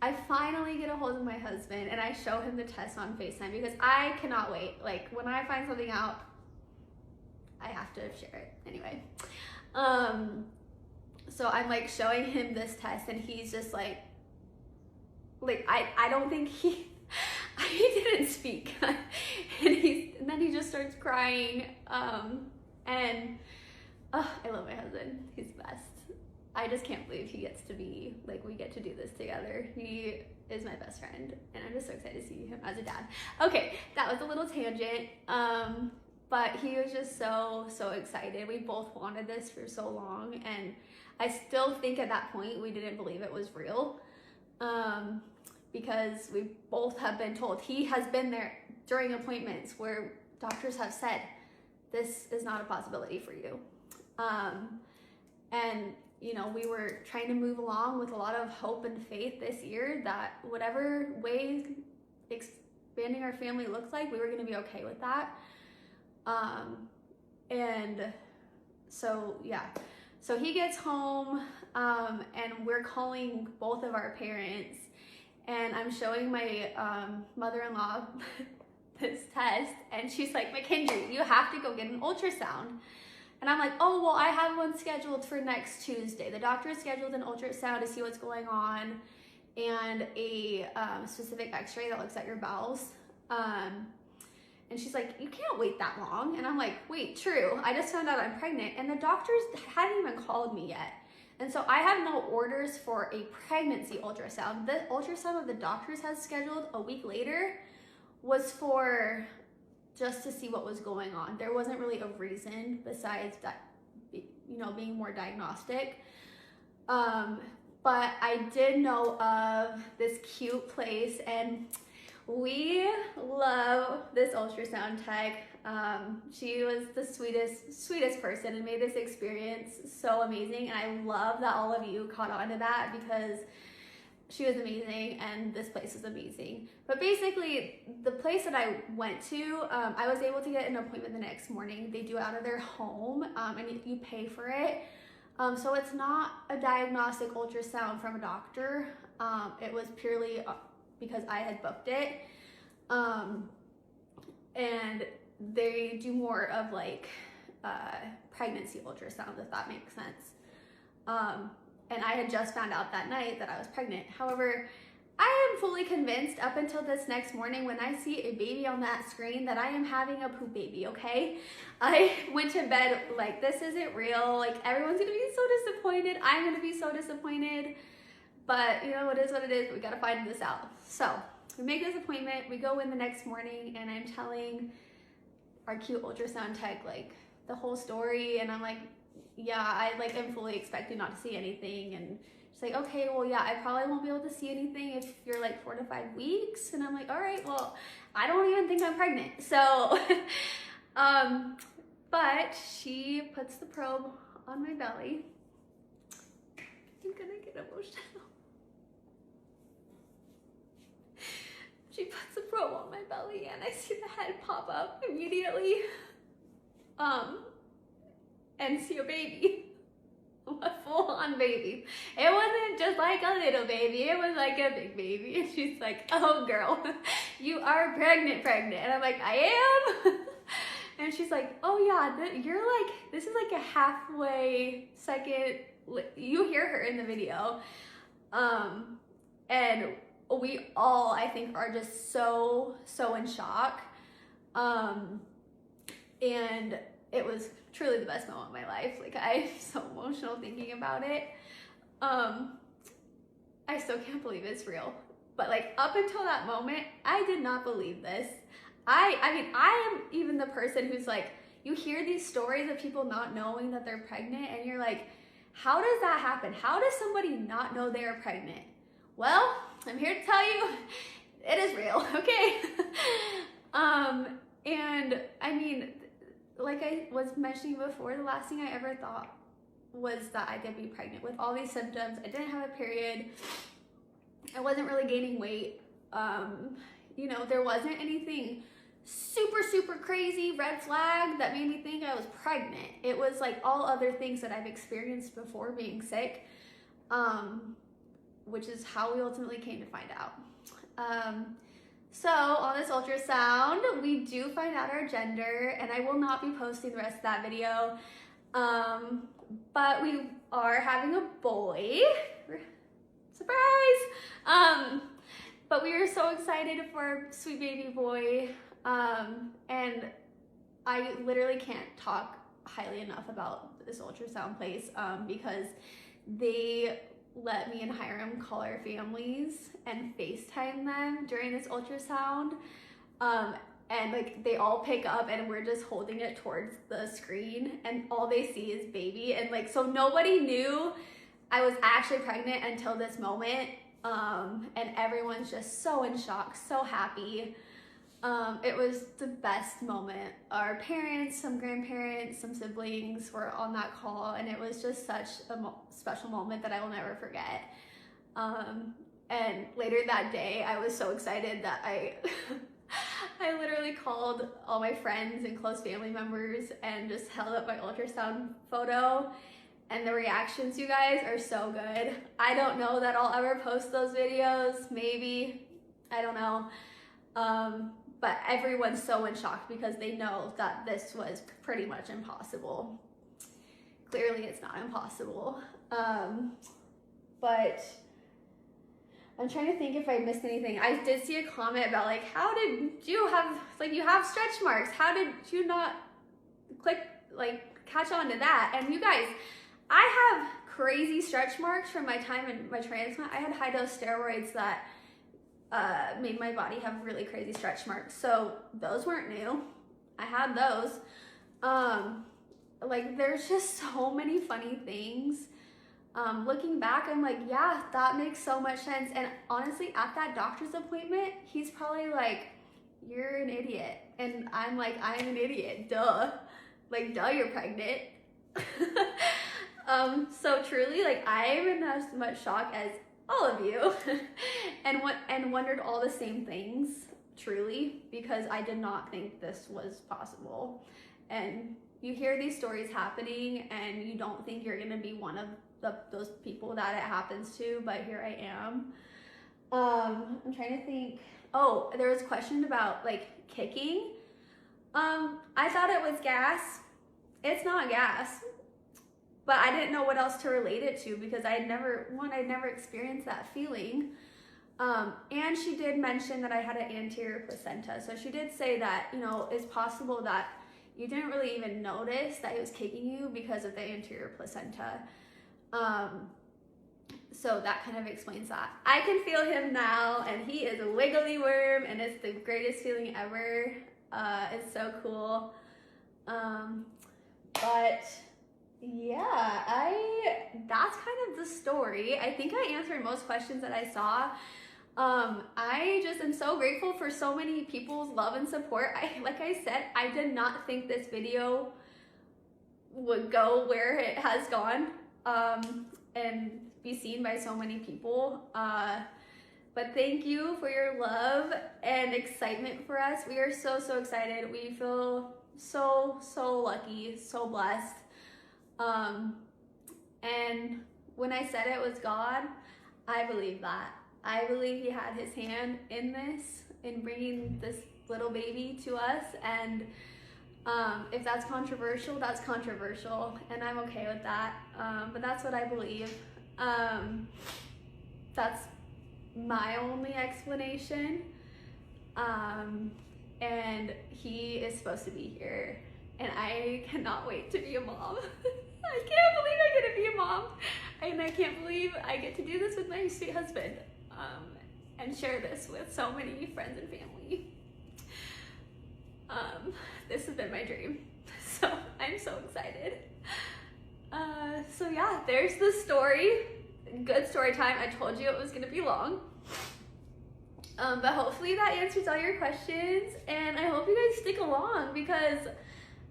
I finally get a hold of my husband and I show him the test on FaceTime because I cannot wait. Like when I find something out, I have to share it anyway. So I'm like showing him this test and he's just like I don't think he didn't speak. and then he just starts crying. And I love my husband. He's the best. I just can't believe he gets to be, like, we get to do this together. He is my best friend, and I'm just so excited to see him as a dad. Okay, that was a little tangent, but he was just so excited. We both wanted this for so long, and I still think at that point we didn't believe it was real, because we both have been told. He has been there during appointments where doctors have said, this is not a possibility for you. And you know, we were trying to move along with a lot of hope and faith this year that whatever way expanding our family looked like, we were going to be okay with that. And so, yeah. So he gets home, and we're calling both of our parents, and I'm showing my mother-in-law this test, and she's like, Mackenzie, you have to go get an ultrasound. And I'm like, oh, well, I have one scheduled for next Tuesday. The doctor scheduled an ultrasound to see what's going on and a specific x-ray that looks at your bowels. And she's like, you can't wait that long. And I'm like, wait, true. I just found out I'm pregnant. And the doctors hadn't even called me yet. And so I have no orders for a pregnancy ultrasound. The ultrasound that the doctors had scheduled a week later was for just to see what was going on. There wasn't really a reason besides that, you know, being more diagnostic. But I did know of this cute place, and we love this ultrasound tech. She was the sweetest person and made this experience so amazing. And I love that all of you caught on to that because she was amazing and this place is amazing. But basically, the place that I went to, I was able to get an appointment the next morning. They do it out of their home, and you pay for it. So it's not a diagnostic ultrasound from a doctor. It was purely because I had booked it. And they do more of like pregnancy ultrasound, if that makes sense. And I had just found out that night that I was pregnant. However, I am fully convinced up until this next morning when I see a baby on that screen that I am having a poop baby, okay? I went to bed like, this isn't real. Like, everyone's gonna be so disappointed. I'm gonna be so disappointed. But, you know, it is what it is. We gotta find this out. So, we make this appointment. We go in the next morning, and I'm telling our cute ultrasound tech, like, the whole story. And I'm like, yeah, I like am fully expecting not to see anything. And she's like, okay, well, yeah, I probably won't be able to see anything if you're like 4 to 5 weeks. And I'm like, all right, well, I don't even think I'm pregnant. So, but she puts the probe on my belly. I'm gonna get emotional. She puts the probe on my belly and I see the head pop up immediately. And see a baby, a full-on baby. It wasn't just like a little baby, it was like a big baby. And she's like, oh girl, you are pregnant. And I'm like, I am. And she's like, oh yeah, you're like, this is like a halfway second, you hear her in the video. And we all, I think, are just so in shock. And it was truly the best moment of my life. Like, I'm so emotional thinking about it. I still can't believe it's real. But like, up until that moment, I did not believe this. I mean, I am even the person who's like, you hear these stories of people not knowing that they're pregnant, and you're like, how does that happen? How does somebody not know they are pregnant? Well, I'm here to tell you, it is real, okay? And I mean, like I was mentioning before, the last thing I ever thought was that I could be pregnant with all these symptoms. I didn't have a period. I wasn't really gaining weight. You know, there wasn't anything super crazy red flag that made me think I was pregnant. It was like all other things that I've experienced before being sick. which is how we ultimately came to find out. So on this ultrasound, we do find out our gender, and I will not be posting the rest of that video. But we are having a boy. Surprise! But we were so excited for our sweet baby boy. And I literally can't talk highly enough about this ultrasound place because they let me and Hiram call our families and FaceTime them during this ultrasound. And like they all pick up and we're just holding it towards the screen and all they see is baby. And like, so nobody knew I was actually pregnant until this moment. And everyone's just so in shock, so happy. It was the best moment. Our parents, some grandparents, some siblings were on that call, and it was just such a special moment that I will never forget. And later that day, I was so excited that I I literally called all my friends and close family members and just held up my ultrasound photo. And the reactions, you guys, are so good. I don't know that I'll ever post those videos, maybe, I don't know. But everyone's so in shock because they know that this was pretty much impossible. Clearly it's not impossible. But I'm trying to think if I missed anything. I did see a comment about like, how did you have, like you have stretch marks. How did you not catch on to that? And you guys, I have crazy stretch marks from my time in my transplant. I had high dose steroids that made my body have really crazy stretch marks. So those weren't new. I had those. Like there's just so many funny things. Looking back, I'm like, yeah, that makes so much sense. And honestly, at that doctor's appointment, he's probably like, you're an idiot. And I'm like, I'm an idiot, duh. Like, duh, you're pregnant. So truly, like, I'm in as much shock as all of you and wondered all the same things, truly, because I did not think this was possible. And you hear these stories happening and you don't think you're gonna be one of those people that it happens to, but here I am. I'm trying to think. Oh, there was a question about like kicking. I thought it was gas. It's not gas. But I didn't know what else to relate it to because I'd never experienced that feeling. And she did mention that I had an anterior placenta. So she did say that, you know, it's possible that you didn't really even notice that it was kicking you because of the anterior placenta. So that kind of explains that. I can feel him now and he is a wiggly worm and it's the greatest feeling ever. It's so cool. But yeah, that's kind of the story. I think I answered most questions that I saw. I just am so grateful for so many people's love and support. Like I said, I did not think this video would go where it has gone, and be seen by so many people. But thank you for your love and excitement for us. We are so, so excited. We feel so, so lucky, so blessed. And when I said it was God, I believe that. I believe he had his hand in this, in bringing this little baby to us. And if that's controversial, that's controversial. And I'm okay with that. But that's what I believe. That's my only explanation. And he is supposed to be here. And I cannot wait to be a mom. I can't believe I get to be a mom. And I can't believe I get to do this with my sweet husband. And share this with so many friends and family. This has been my dream. So I'm so excited. So yeah, there's the story. Good story time. I told you it was gonna be long. But hopefully that answers all your questions. And I hope you guys stick along because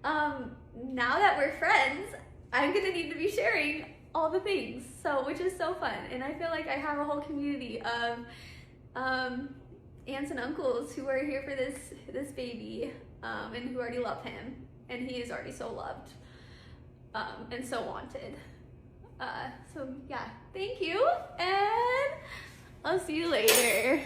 now that we're friends, I'm gonna need to be sharing all the things, so which is so fun. And I feel like I have a whole community of aunts and uncles who are here for this baby, and who already love him, and he is already so loved and so wanted. So yeah, thank you, and I'll see you later.